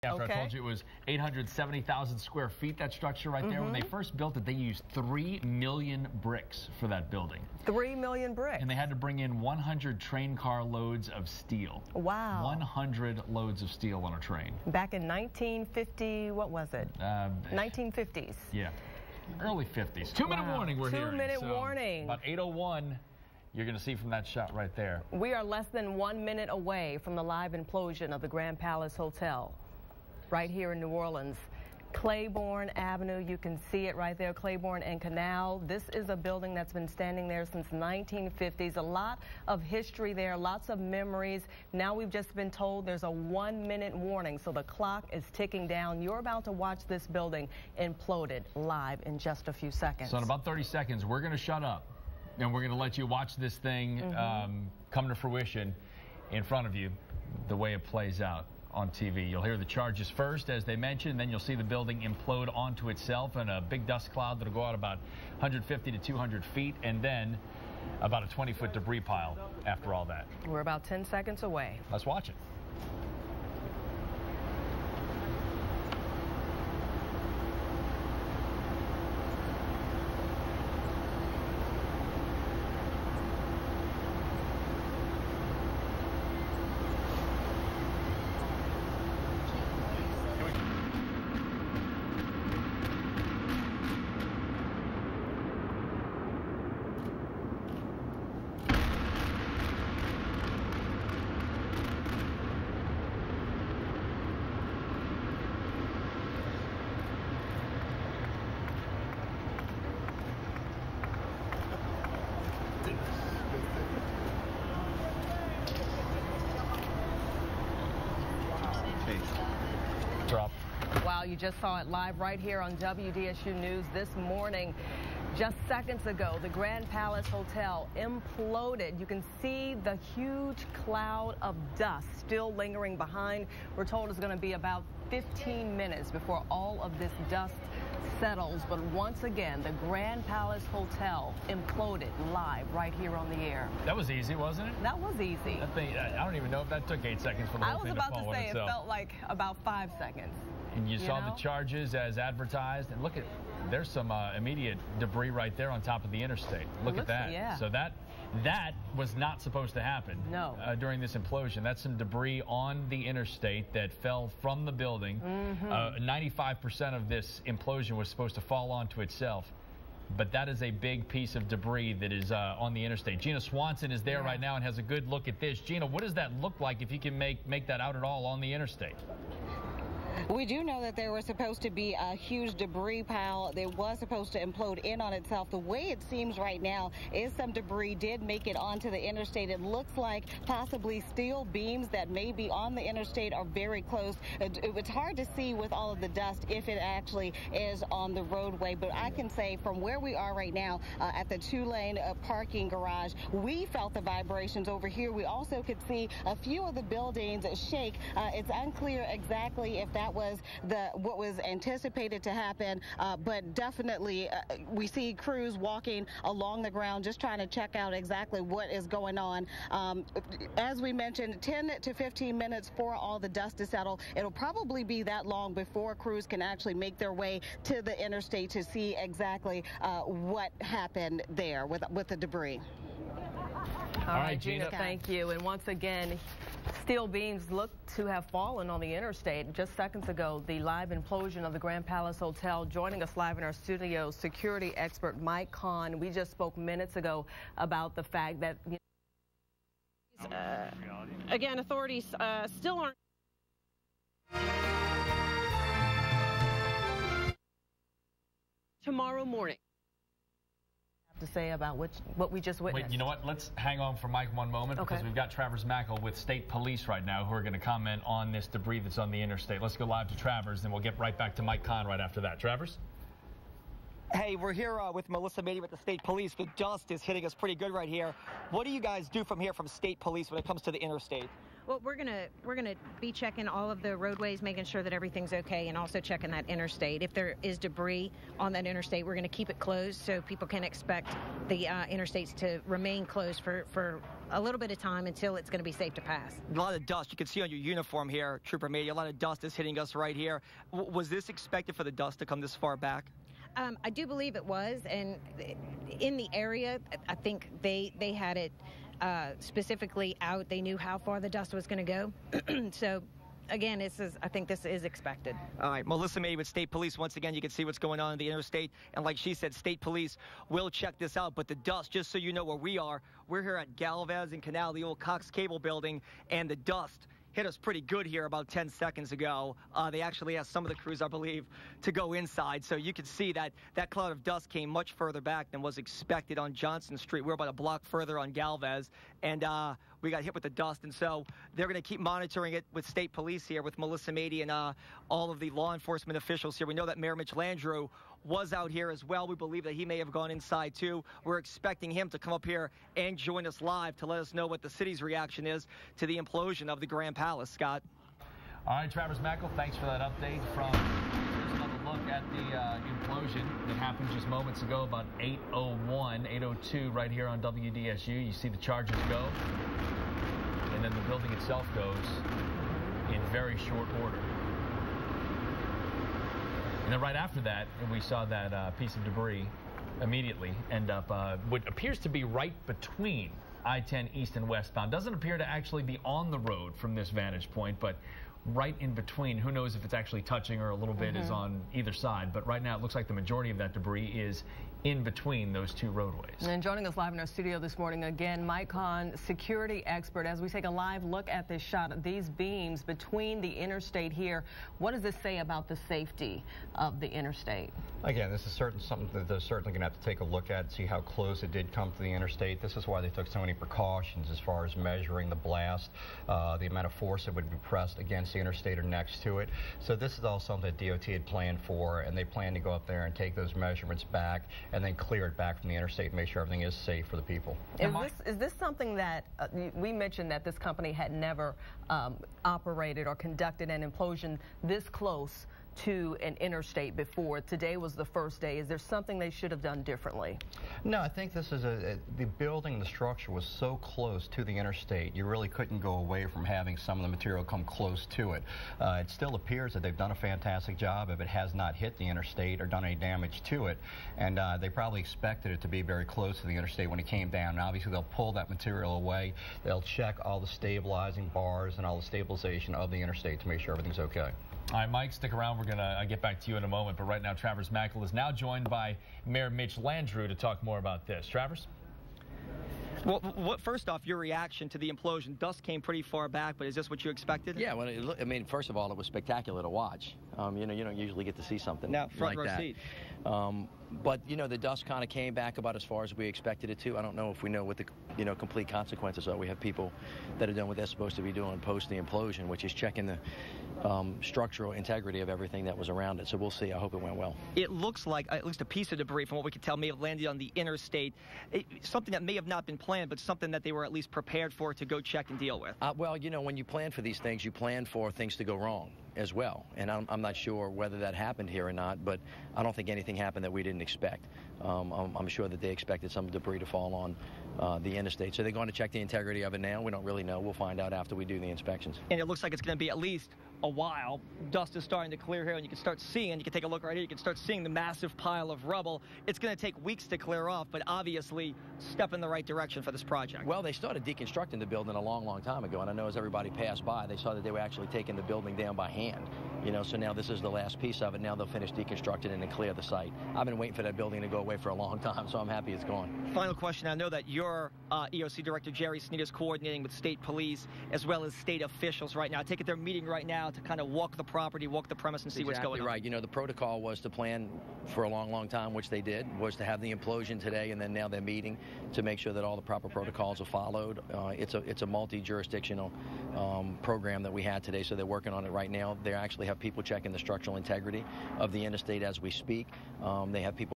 After I told you it was 870,000 square feet, that structure right there. When they first built it, they used 3 million bricks for that building. 3 million bricks. And they had to bring in 100 train car loads of steel. Wow. 100 loads of steel on a train. Back in 1950, what was it? 1950s. Yeah, early 50s. Two-minute warning we're hearing. Two-minute warning. About 8:01. You're going to see from that shot right there. We are less than 1 minute away from the live implosion of the Grand Palace Hotel right here in New Orleans. Claiborne Avenue, you can see it right there, Claiborne and Canal. This is a building that's been standing there since the 1950s. A lot of history there, lots of memories. Now we've just been told there's a 1 minute warning, so the clock is ticking down. You're about to watch this building imploded live in just a few seconds. So in about 30 seconds, we're going to shut up, and we're going to let you watch this thing come to fruition in front of you, the way it plays out on TV. You'll hear the charges first, as they mentioned, then you'll see the building implode onto itself and a big dust cloud that'll go out about 150 to 200 feet, and then about a 20-foot debris pile after all that. We're about 10 seconds away. Let's watch it. Drop. Wow, you just saw it live right here on WDSU News this morning. Just seconds ago, the Grand Palace Hotel imploded. You can see the huge cloud of dust still lingering behind. We're told it's going to be about 15 minutes before all of this dust settles. But once again, the Grand Palace Hotel imploded live right here on the air. That was easy, wasn't it? That was easy. That thing, I don't even know if that took 8 seconds for the whole thing to fall on itself. I was about to say it felt like about 5 seconds. And you saw the charges as advertised, and look at, there's some immediate debris right there on top of the interstate. Look at that. Yeah. So that was not supposed to happen. No. During this implosion. That's some debris on the interstate that fell from the building. 95% of this implosion was supposed to fall onto itself. But that is a big piece of debris that is on the interstate. Gina Swanson is there right now and has a good look at this. Gina, what does that look like if you can make that out at all on the interstate? We do know that there was supposed to be a huge debris pile that was supposed to implode in on itself. The way it seems right now is some debris did make it onto the interstate. It looks like possibly steel beams that may be on the interstate are very close. It's hard to see with all of the dust if it actually is on the roadway, but I can say from where we are right now at the two-lane parking garage, we felt the vibrations over here. We also could see a few of the buildings shake. It's unclear exactly if that was what was anticipated to happen, but definitely we see crews walking along the ground just trying to check out exactly what is going on. As we mentioned, 10 to 15 minutes for all the dust to settle. It'll probably be that long before crews can actually make their way to the interstate to see exactly what happened there with the debris. All right, Gina, thank you. And once again, steel beams look to have fallen on the interstate. Just seconds ago, the live implosion of the Grand Palace Hotel. Joining us live in our studio, security expert Mike Kahn. We just spoke minutes ago about the fact that... Again, authorities still aren't... Tomorrow morning. To say about what we just witnessed. Wait, you know what? Let's hang on for Mike one moment because we've got Travers Mackel with state police right now who are going to comment on this debris that's on the interstate. Let's go live to Travers, and we'll get right back to Mike Kahn right after that. Travers? Hey, we're here with Melissa Mady with the state police. The dust is hitting us pretty good right here. What do you guys do from here from state police when it comes to the interstate? Well, we're gonna be checking all of the roadways, making sure that everything's okay, and also checking that interstate. If there is debris on that interstate, we're going to keep it closed so people can expect the interstates to remain closed for a little bit of time until it's going to be safe to pass. A lot of dust. You can see on your uniform here, Trooper Mady, a lot of dust is hitting us right here. Was this expected for the dust to come this far back? I do believe it was, and in the area, I think they had it specifically out. They knew how far the dust was going to go. So, again, I think this is expected. All right, Melissa Mady with State Police. Once again, you can see what's going on in the interstate. And like she said, State Police will check this out. But the dust, just so you know where we are, we're here at Galvez and Canal, the old Cox Cable building, and the dust hit us pretty good here about 10 seconds ago. They actually asked some of the crews, I believe, to go inside. So you can see that that cloud of dust came much further back than was expected on Johnson Street. We're about a block further on Galvez, and we got hit with the dust. And so they're going to keep monitoring it with State Police here, with Melissa Mady and all of the law enforcement officials here. We know that Mayor Mitch Landrieu was out here as well. We believe that he may have gone inside too. We're expecting him to come up here and join us live to let us know what the city's reaction is to the implosion of the Grand Palace. Scott. All right, Travers Mackel, thanks for that update from here's another look at the implosion that happened just moments ago, about 8:01, 8:02 right here on WDSU. You see the charges go, and then the building itself goes in very short order. And then right after that, we saw that piece of debris immediately end up what appears to be right between I-10 east and westbound. Doesn't appear to actually be on the road from this vantage point, but right in between. Who knows if it's actually touching or a little bit is on either side. But right now it looks like the majority of that debris is in between those two roadways. And joining us live in our studio this morning again, Mike Hahn, security expert, as we take a live look at this shot of these beams between the interstate here. What does this say about the safety of the interstate? Again, this is something that they're certainly going to have to take a look at and see how close it did come to the interstate. This is why they took so many precautions as far as measuring the blast, the amount of force that would be pressed against the interstate or next to it. So this is all something that DOT had planned for, and they plan to go up there and take those measurements back and then clear it back from the interstate and make sure everything is safe for the people. Is this something that we mentioned that this company had never operated or conducted an implosion this close to an interstate before? Today was the first day. Is there something they should have done differently? No, I think this is the building, the structure was so close to the interstate, you really couldn't go away from having some of the material come close to it. It still appears that they've done a fantastic job if it has not hit the interstate or done any damage to it, and they probably expected it to be very close to the interstate when it came down. And obviously they'll pull that material away, they'll check all the stabilizing bars and all the stabilization of the interstate to make sure everything's okay. All right, Mike, stick around. We're going to get back to you in a moment. But right now, Travers Mackel is now joined by Mayor Mitch Landrieu to talk more about this. Travers? Well, first off, your reaction to the implosion. Dust came pretty far back, but is this what you expected? Yeah, well, I mean, first of all, it was spectacular to watch. You know, you don't usually get to see something now, front like row that. Seat. But, you know, the dust kind of came back about as far as we expected it to. I don't know if we know what the, complete consequences are. We have people that are doing what they're supposed to be doing post the implosion, which is checking the structural integrity of everything that was around it. So we'll see. I hope it went well. It looks like at least a piece of debris, from what we can tell, may have landed on the interstate. Something that may have not been planned, but something that they were at least prepared for to go check and deal with. Well, you know, when you plan for these things, you plan for things to go wrong as well. And I'm not sure whether that happened here or not, but I don't think anything happened that we didn't expect. I'm sure that they expected some debris to fall on the interstate. So they're going to check the integrity of it now. We don't really know. We'll find out after we do the inspections. And it looks like it's going to be at least a while. Dust is starting to clear here, and you can start seeing, you can take a look right here, you can start seeing the massive pile of rubble. It's going to take weeks to clear off, but obviously step in the right direction for this project. Well, they started deconstructing the building a long, long time ago, and I know as everybody passed by, they saw that they were actually taking the building down by hand. You know, so now this is the last piece of it. Now they'll finish deconstructing and then clear the site. I've been waiting for that building to go away for a long time, so I'm happy it's gone. Final question. I know that your EOC Director, Jerry Sneed, is coordinating with state police as well as state officials right now. I take it they're meeting right now to kind of walk the property, walk the premise, and see what's going on. Right. You know, the protocol was to plan for a long, long time, which they did, was to have the implosion today, and then now they're meeting to make sure that all the proper protocols are followed. It's a multi-jurisdictional program that we had today, so they're working on it right now. They actually have people checking the structural integrity of the interstate as we speak. They have people